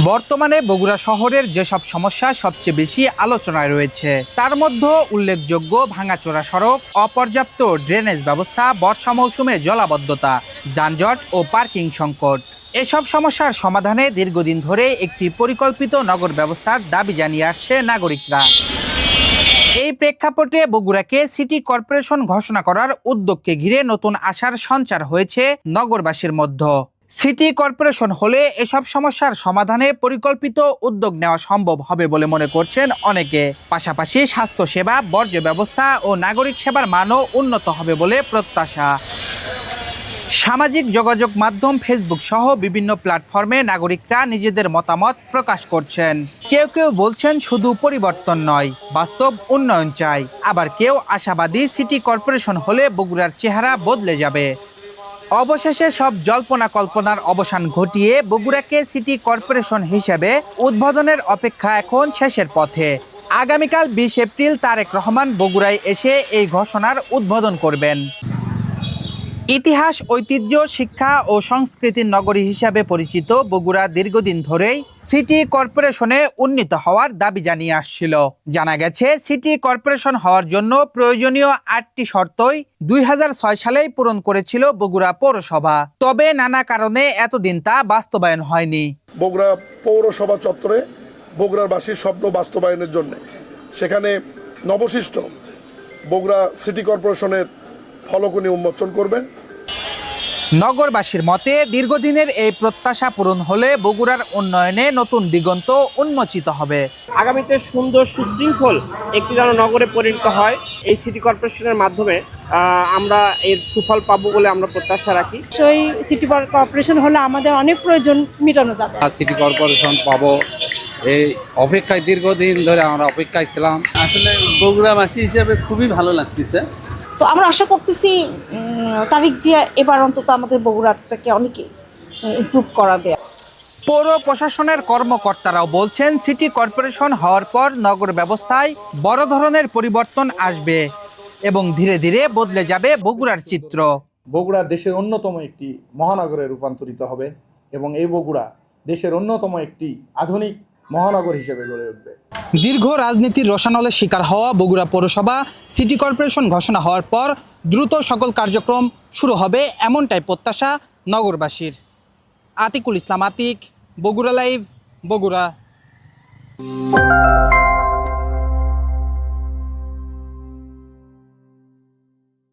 বর্তমানে বগুড়া শহরের যেসব সমস্যা সবচেয়ে বেশি আলোচনায় রয়েছে তার মধ্যে উল্লেখযোগ্য ভাঙাচোরা সড়ক, অপর্যাপ্ত ড্রেনেজ ব্যবস্থা, বর্ষা মৌসুমে জলাবদ্ধতা, যানজট ও পার্কিং সংকট। এসব সমস্যার সমাধানে দীর্ঘদিন ধরে একটি পরিকল্পিত নগর ব্যবস্থার দাবি জানিয়ে আসছে নাগরিকরা। এই প্রেক্ষাপটে বগুড়াকে সিটি কর্পোরেশন ঘোষণা করার উদ্যোগকে ঘিরে নতুন আশার সঞ্চার হয়েছে নগরবাসীর মধ্যে। সিটি কর্পোরেশন হলে এসব সমস্যার সমাধানে পরিকল্পিত উদ্যোগ নেওয়া সম্ভব হবে বলে মনে করছেন অনেকে। পাশাপাশি স্বাস্থ্যসেবা, বর্জ্য ব্যবস্থা ও নাগরিক সেবার মানও উন্নত হবে বলে প্রত্যাশা। সামাজিক যোগাযোগ মাধ্যম ফেসবুক সহ বিভিন্ন প্ল্যাটফর্মে নাগরিকরা নিজেদের মতামত প্রকাশ করছেন। কেউ কেউ বলছেন শুধু পরিবর্তন নয়, বাস্তব উন্নয়ন চাই। আবার কেউ আশাবাদী সিটি কর্পোরেশন হলে বগুড়ার চেহারা বদলে যাবে। অবশেষে সব জল্পনা কল্পনার অবসান ঘটিয়ে বগুড়াকে সিটি কর্পোরেশন হিসেবে উদ্বোধনের অপেক্ষা এখন শেষের পথে। আগামীকাল 20 এপ্রিল তারেক রহমান বগুড়ায় এসে এই ঘোষণার উদ্বোধন করবেন। ইতিহাস, ঐতিহ্য, শিক্ষা ও সংস্কৃতির নগরী হিসাবে পরিচিত বগুড়া দীর্ঘদিন ধরেই সিটি কর্পোরেশনে উন্নীত হওয়ার দাবি জানিয়ে আসছিল। জানা গেছে, সিটি কর্পোরেশন হওয়ার জন্য প্রয়োজনীয় 8টি শর্তই 2006 সালেই পূরণ করেছিল বগুড়া পৌরসভা। তবে নানা কারণে এতদিন তা বাস্তবায়ন হয়নি। বগুড়া পৌরসভা চত্বরে বগুড়াবাসীর স্বপ্ন বাস্তবায়নের জন্য সেখানে নবসৃষ্ট বগুড়া সিটি কর্পোরেশনের ফলকনি উন্মোচন করবেন। নগরবাসীর মতে দীর্ঘদিনের এই প্রত্যাশা পূরণ হলে বগুড়ার উন্নয়নে নতুন দিগন্ত উন্মোচিত হবে। আগামীতে সুন্দর সুশৃঙ্খল একটি যেন নগরে পরিণত হয়, এই সিটি কর্পোরেশনের মাধ্যমে আমরা এর সুফল পাবো বলে আমরা প্রত্যাশা রাখি। সেই সিটি কর্পোরেশন হলে আমাদের অনেক প্রয়োজন মেটানো যাবে। সিটি কর্পোরেশন পাবো এই অপেক্ষায় দীর্ঘদিন ধরে আমরা অপেক্ষায় ছিলাম। আসলে বগুড়াবাসী হিসেবে খুবই ভালো লাগতেছে। তো আমরা আশা করতেছি তারিক জিয়া এবার অন্তত আমাদের বগুড়াটাকে অনেক ইমপ্রুভ করাবে। পৌর প্রশাসনের কর্মকর্তারাও বলছেন, সিটি কর্পোরেশন হওয়ার পর নগর ব্যবস্থায় বড় ধরনের পরিবর্তন আসবে এবং ধীরে ধীরে বদলে যাবে বগুড়ার চিত্র। বগুড়া দেশের অন্যতম একটি মহানগরে রূপান্তরিত হবে এবং এই বগুড়া দেশের অন্যতম একটি আধুনিক মহানগর হিসেবে গড়ে উঠবে। দীর্ঘ রাজনীতির রসানলের শিকার হওয়া বগুড়া পৌরসভা সিটি কর্পোরেশন ঘোষণা হওয়ার পর দ্রুত সকল কার্যক্রম শুরু হবে, এমনটাই প্রত্যাশা নগরবাসীর। আতিকুল ইসলাম আতিক, বগুড়া লাইভ, বগুড়া।